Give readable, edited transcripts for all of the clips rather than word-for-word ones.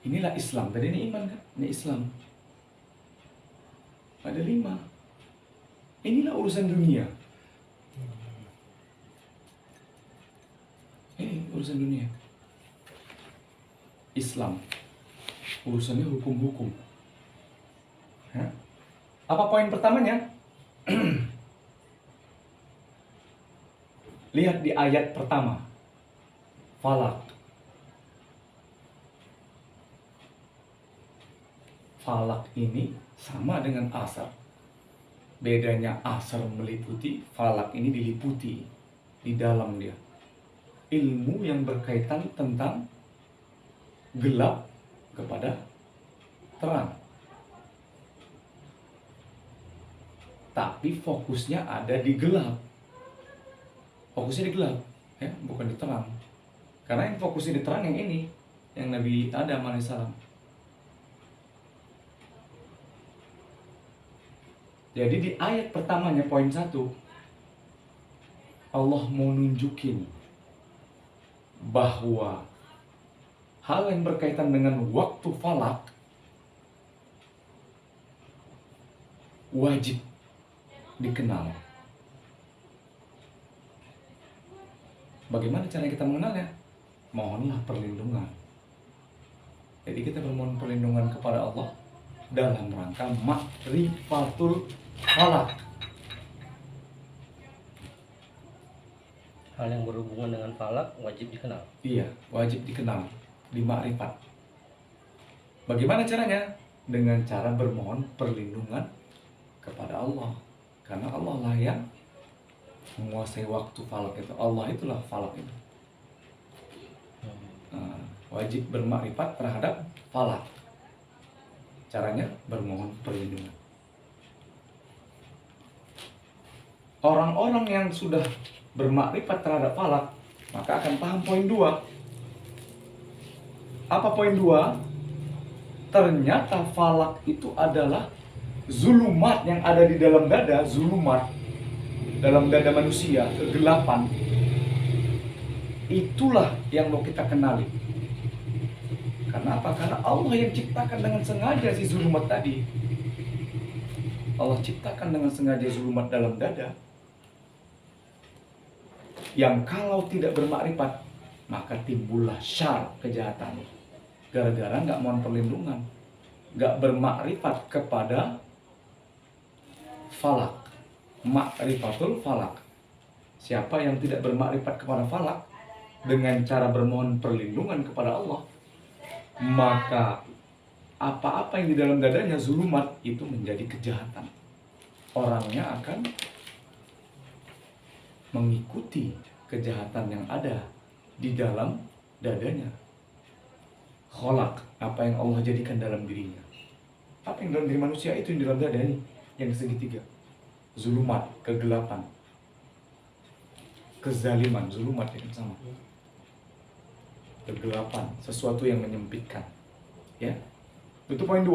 Inilah Islam. Tadi ini iman kan? Ini Islam. Ada 5. Inilah urusan dunia. Ini urusan dunia. Islam. Urusannya hukum-hukum. Apa poin pertamanya? Lihat di ayat pertama. Falak. Falak ini sama dengan asar. Bedanya asar meliputi, falak ini diliputi di dalam dia. Ilmu yang berkaitan tentang gelap kepada terang. Tapi fokusnya ada di gelap. Fokusnya di gelap, ya, bukan di terang. Karena yang fokusnya di terang yang ini, yang Nabi Adam alaihissalam. Jadi di ayat pertamanya poin 1, Allah mau nunjukin bahwa hal yang berkaitan dengan waktu falak wajib dikenal. Bagaimana cara kita mengenalnya? Mohonlah perlindungan. Jadi kita bermohon perlindungan kepada Allah dalam rangka ma'rifatul falak. Hal yang berhubungan dengan falak wajib dikenal. Iya, wajib dikenal di ma'rifat. Bagaimana caranya? Dengan cara bermohon perlindungan kepada Allah. Karena Allah lah yang menguasai waktu falak itu. Allah itulah falak itu. Nah, wajib bermakrifat terhadap falak. Caranya bermohon perlindungan. Orang-orang yang sudah bermakrifat terhadap falak, maka akan paham poin 2. Apa poin 2? Ternyata falak itu adalah zulumat yang ada di dalam dada, zulumat dalam dada manusia, kegelapan. Itulah yang mau kita kenali. Karena apa? Karena Allah yang ciptakan dengan sengaja si zulumat tadi. Allah ciptakan dengan sengaja zulumat dalam dada, yang kalau tidak bermakrifat, maka timbullah syar, kejahatan. Gara-gara nggak mohon perlindungan, nggak bermakrifat kepada falak, ma'rifatul falak. Siapa yang tidak bermakrifat kepada falak dengan cara bermohon perlindungan kepada Allah, maka apa-apa yang di dalam dadanya zulumat itu menjadi kejahatan. Orangnya akan mengikuti kejahatan yang ada di dalam dadanya. Kholak, apa yang Allah jadikan dalam dirinya. Apa yang dalam diri manusia itu yang di dalam dada ini, yang segitiga. Zulumat, kegelapan, kezaliman, zulumat yang sama. Kegelapan, sesuatu yang menyempitkan. Ya, itu poin 2.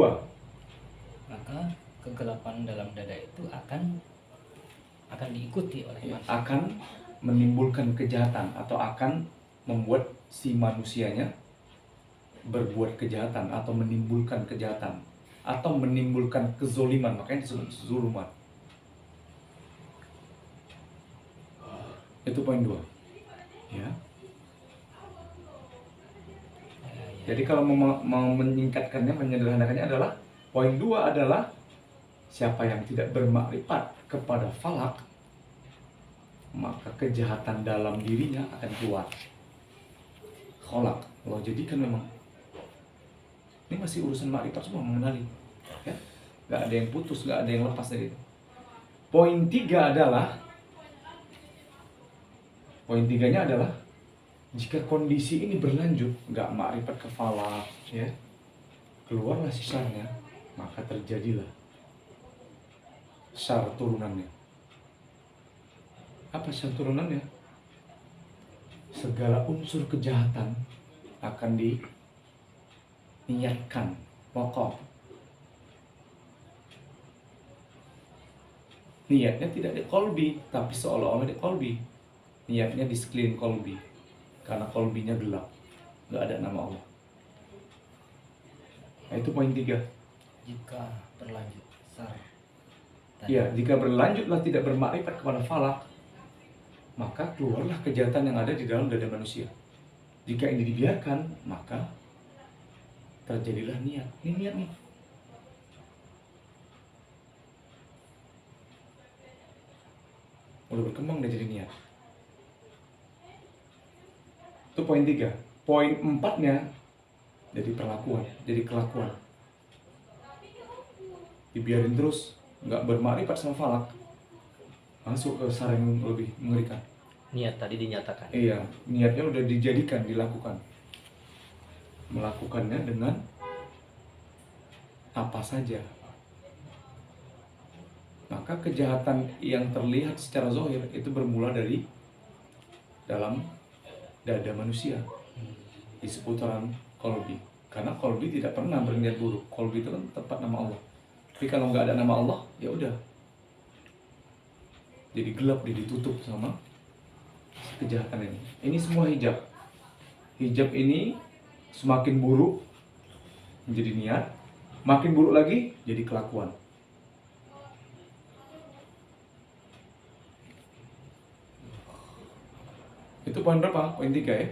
Maka kegelapan dalam dada itu akan diikuti oleh Ya, manusia. akan menimbulkan kejahatan atau akan membuat si manusianya berbuat kejahatan atau menimbulkan kejahatan atau menimbulkan kezoliman, makanya disebut zulumat. Itu poin 2. Ya. Jadi kalau mau menyingkatkannya, menyederhanakannya adalah poin 2 adalah siapa yang tidak bermakrifat kepada falak, maka kejahatan dalam dirinya akan keluar. Kholak, Allah jadikan memang. Ini masih urusan makrifat semua, mengenali. Ya? Gak ada yang putus, gak ada yang lepas dari itu. Poin 3 adalah, poin 3-nya adalah jika kondisi ini berlanjut, gak makrifat ke falak, ya, keluarlah sisanya, maka terjadilah syar turunannya. Apa syar turunannya? Segala unsur kejahatan akan diniatkan, pokok. Niatnya tidak di kolbi, tapi seolah-olah di kolbi. Niatnya di sekeliling kolbi, karena kolbinya gelap, gak ada nama Allah. Nah, itu poin 3. Jika berlanjut sar. Ya, jika berlanjutlah tidak bermakrifat kepada falak, maka keluarlah kejahatan yang ada di dalam dada manusia. Jika ini dibiarkan, maka terjadilah niat. Ini niat nih. Udah berkembang, udah jadi niat. Itu poin 3. Poin 4-nya jadi perlakuan, jadi kelakuan. Dibiarin terus, nggak bermakrifat sama falak, masuk ke sar yang lebih mengerikan. Niat tadi dinyatakan. Iya, niatnya udah dijadikan, dilakukan. Melakukannya dengan apa saja. Maka kejahatan yang terlihat secara zahir itu bermula dari dalam dada manusia, di seputaran kolbi. Karena kolbi tidak pernah berniat buruk. Kolbi itu kan tempat nama Allah. Tapi kalau nggak ada nama Allah, ya udah. Jadi gelap, dia ditutup sama kejahatan ini. Ini semua hijab. Hijab ini semakin buruk menjadi niat, makin buruk lagi jadi kelakuan. Itu poin berapa? Poin 3 ya?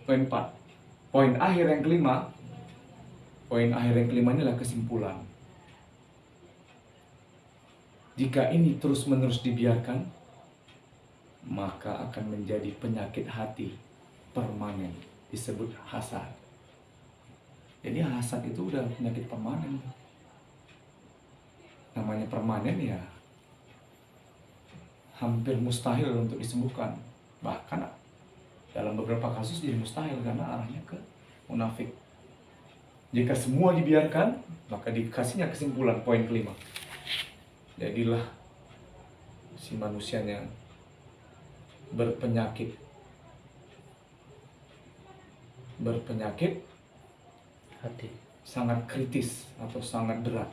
Poin 4. Poin akhir yang kelima. Poin akhir yang kelima ini adalah kesimpulan. Jika ini terus-menerus dibiarkan, maka akan menjadi penyakit hati permanen, disebut hasad. Jadi hasad itu udah penyakit permanen. Namanya permanen ya hampir mustahil untuk disembuhkan. Bahkan dalam beberapa kasus jadi mustahil karena arahnya ke munafik. Jika semua dibiarkan, maka dikasihnya kesimpulan poin kelima. Jadilah si manusianya berpenyakit Hati. sangat kritis atau sangat berat.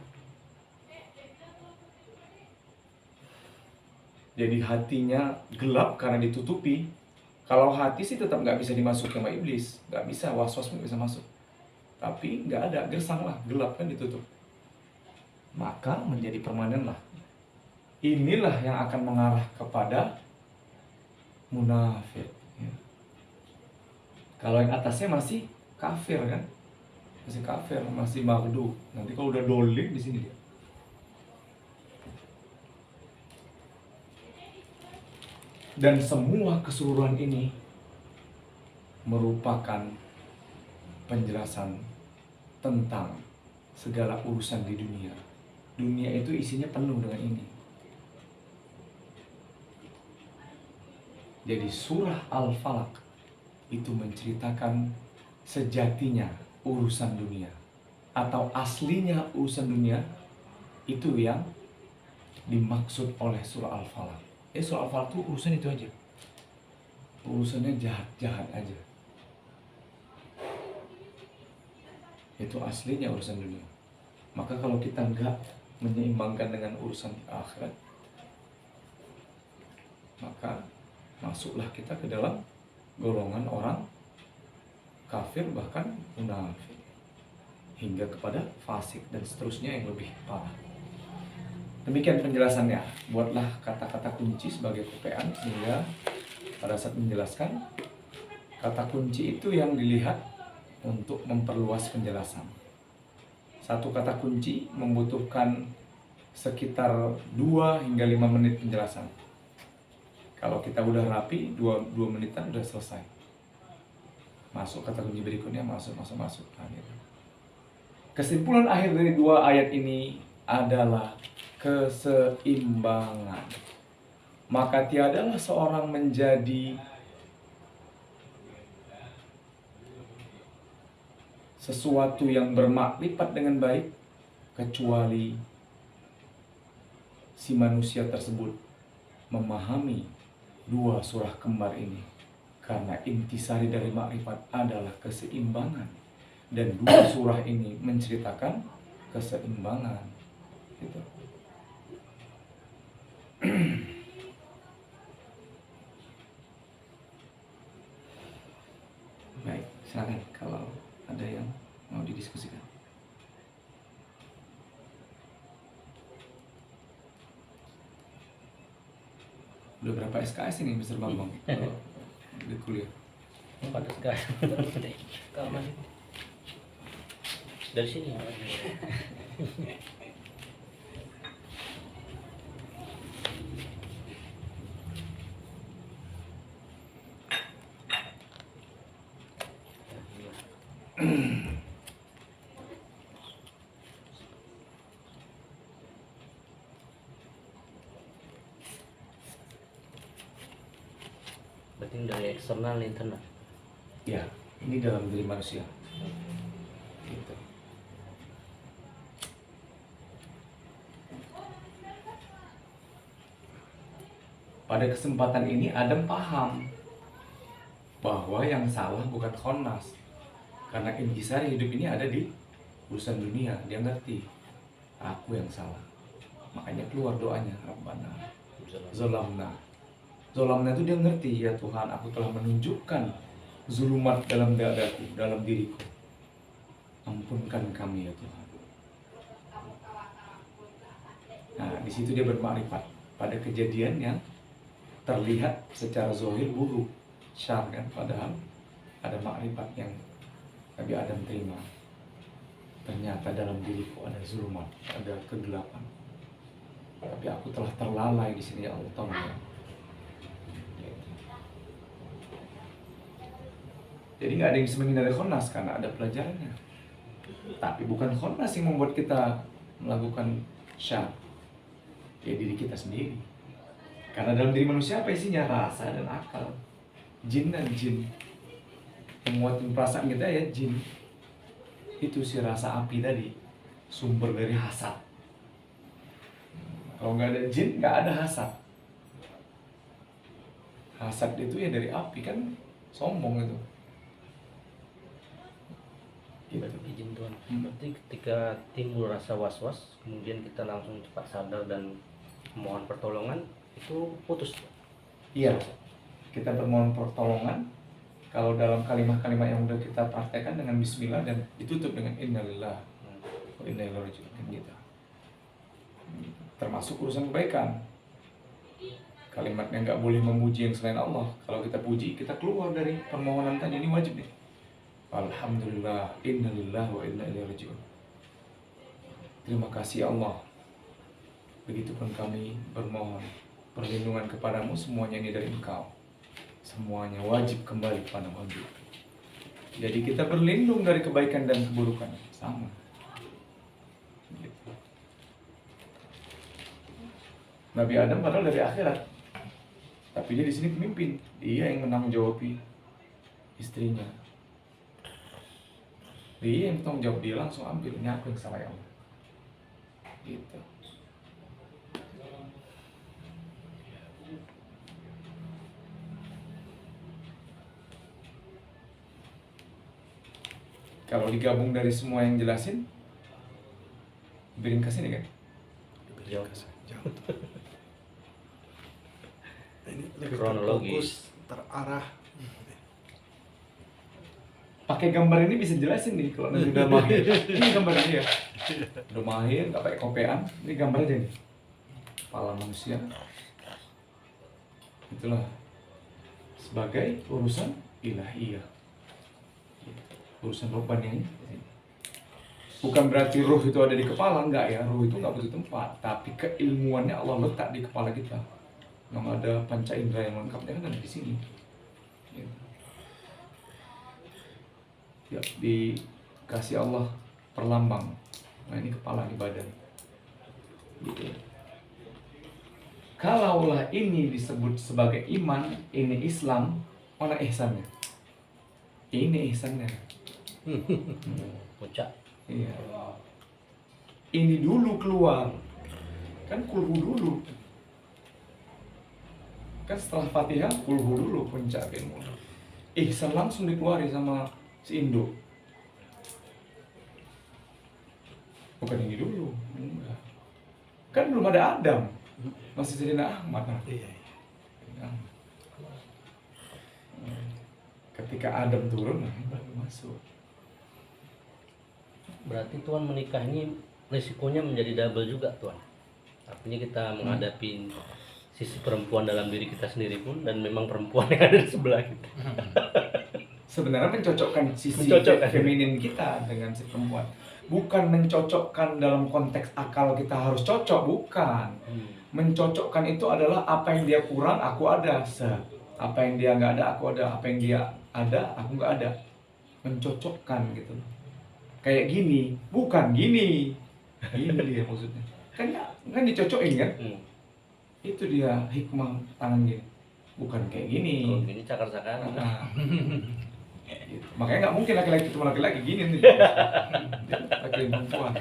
Jadi hatinya gelap karena ditutupi. Kalau hati sih tetap nggak bisa dimasuki sama iblis, nggak bisa, was-was nggak bisa masuk. Tapi nggak ada, gersang lah, gelap kan ditutup. Maka menjadi permanen lah. Inilah yang akan mengarah kepada munafik. Ya. Kalau yang atasnya masih kafir kan, masih kafir, masih magdu. Nanti kalau udah dolim di sini dia. Dan semua keseluruhan ini merupakan penjelasan tentang segala urusan di dunia. Dunia itu isinya penuh dengan ini. Jadi surah Al-Falaq itu menceritakan sejatinya urusan dunia. Atau aslinya urusan dunia itu yang dimaksud oleh surah Al-Falaq. Surah Al-Falaq itu urusan itu aja. Urusannya jahat-jahat aja. Itu aslinya urusan dunia. Maka kalau kita enggak menyeimbangkan dengan urusan akhirat, maka masuklah kita ke dalam golongan orang kafir, bahkan munafik, hingga kepada fasik dan seterusnya yang lebih parah. Demikian penjelasannya. Buatlah kata-kata kunci sebagai kopean sehingga pada saat menjelaskan, kata kunci itu yang dilihat untuk memperluas penjelasan. Satu kata kunci membutuhkan sekitar 2 hingga 5 menit penjelasan. Kalau kita udah rapi, 2 menitan udah selesai. Masuk kata kunci berikutnya, masuk. Nah, gitu. Kesimpulan akhir dari 2 ayat ini adalah keseimbangan. Maka tiadalah seorang menjadi sesuatu yang bermakrifat dengan baik kecuali si manusia tersebut memahami 2 surah kembar ini. Karena intisari dari makrifat adalah keseimbangan, dan 2 surah ini menceritakan keseimbangan. Gitu. Baik, silakan kalau ada yang mau di didiskusikan. Udah berapa SKS ini Mr. Bambang di kuliah? Pada sekali. Kamu Dari sini. Berarti ini dari eksternal dan internal. Ya, ini dalam diri manusia. Gitu. Pada kesempatan ini Adam paham bahwa yang salah bukan Khonas, karena intisari hidup ini ada di urusan dunia. Dia ngerti aku yang salah, makanya keluar doanya Rabbana Zolamna. Zolamna itu dia ngerti, ya Tuhan, aku telah menunjukkan zulumat dalam dadaku, dalam diriku. Ampunkan kami ya Tuhan. Nah, di situ dia bermakrifat pada kejadian yang terlihat secara zahir buruk, syar kan, padahal ada makrifat yang Nabi Adam terima. Ternyata dalam diriku ada zulumat, ada kegelapan. Tapi aku telah terlalai di sini ya Allah, tolong ya. Jadi nggak ada yang bisa menghindari Khonas karena ada pelajarannya. Tapi bukan Khonas yang membuat kita melakukan syar, ya diri kita sendiri. Karena dalam diri manusia apa isinya? Rasa dan akal. Jin dan jin. Yang nguatin perasaan kita ya jin. Itu si rasa api tadi, sumber dari hasad. Kalau nggak ada jin, nggak ada hasad. Hasad itu ya dari api kan, sombong itu. Gitu. Izin Tuhan. Berarti ketika timbul rasa was-was, kemudian kita langsung cepat sadar dan mohon pertolongan, itu putus. Iya, kita bermohon pertolongan. Kalau dalam kalimat-kalimat yang udah kita praktekkan dengan Bismillah dan ditutup dengan Innalillah wa inna ilaihi raji'un kan gitu. Termasuk urusan kebaikan. Kalimatnya nggak boleh memuji yang selain Allah. Kalau kita puji, kita keluar dari permohonan tadi, ini wajib nih. Alhamdulillah, innalillah wa inna ilaihi raji'un. Terima kasih Allah. Begitupun kami bermohon perlindungan kepadamu, semuanya ini dari Engkau. Semuanya wajib kembali kepadamu. Jadi kita berlindung dari kebaikan dan keburukan sama. Gitu. Nabi Adam padahal dari akhirat, tapi dia di sini pemimpin. Dia yang menanggung jawab istrinya. Dia yang tanggung jawab, dia langsung ambil. Ini aku yang salah ya Allah. Gitu. Kalau digabung dari semua yang jelasin, ringkas ini kan? Jauh. Jauh. Ini lebih Kronologis. terfokus, terarah. Pakai gambar ini bisa jelasin nih kalau nanti udah mahir. Ini gambarnya ya. Udah mahir, nggak pakai kopean. Ini gambar aja nih. Kepala manusia. Itulah sebagai urusan ilahiyah. Urusan rohani. Bukan berarti roh itu ada di kepala, enggak ya. Roh itu nggak butuh tempat, tapi keilmuannya Allah letak di kepala kita. Memang ada panca indera yang lengkapnya kan ada di sini. Ya. Ya, dikasih Allah perlambang. Nah ini kepala, di badan. Gitu. Kalaulah ini disebut sebagai iman, ini Islam, mana ihsannya? Ini ihsannya. Puncak. Iya. Ini dulu keluar. Kan kulhu dulu. Kan setelah Fatihah kulhu dulu puncak ilmu. Ihsan langsung dikeluarin sama si Indo. Bukan ini dulu. Enggak. Kan belum ada Adam. Masih Sayyidina Ahmad. Iya. Ketika Adam turun, baru masuk. Berarti Tuan menikah ini risikonya menjadi double juga Tuan. Artinya kita menghadapi sisi perempuan dalam diri kita sendiri pun, dan memang perempuan yang ada di sebelah kita. Sebenarnya mencocokkan sisi Mencocokkan. feminin kita dengan si perempuan. Bukan mencocokkan dalam konteks akal kita harus cocok, bukan. Mencocokkan itu adalah apa yang dia kurang aku ada, apa yang dia nggak ada aku ada, apa yang dia ada aku nggak ada. Mencocokkan gitu. Kayak gini, bukan gini. Ini dia maksudnya. Kan dicocokin kan? Itu dia hikmah tangan gini. Bukan kayak gini. Kalau gini cakar-cakaran. Nah, gitu. Makanya nggak mungkin laki-laki ketemu laki-laki gini nih. Laki-laki perempuan.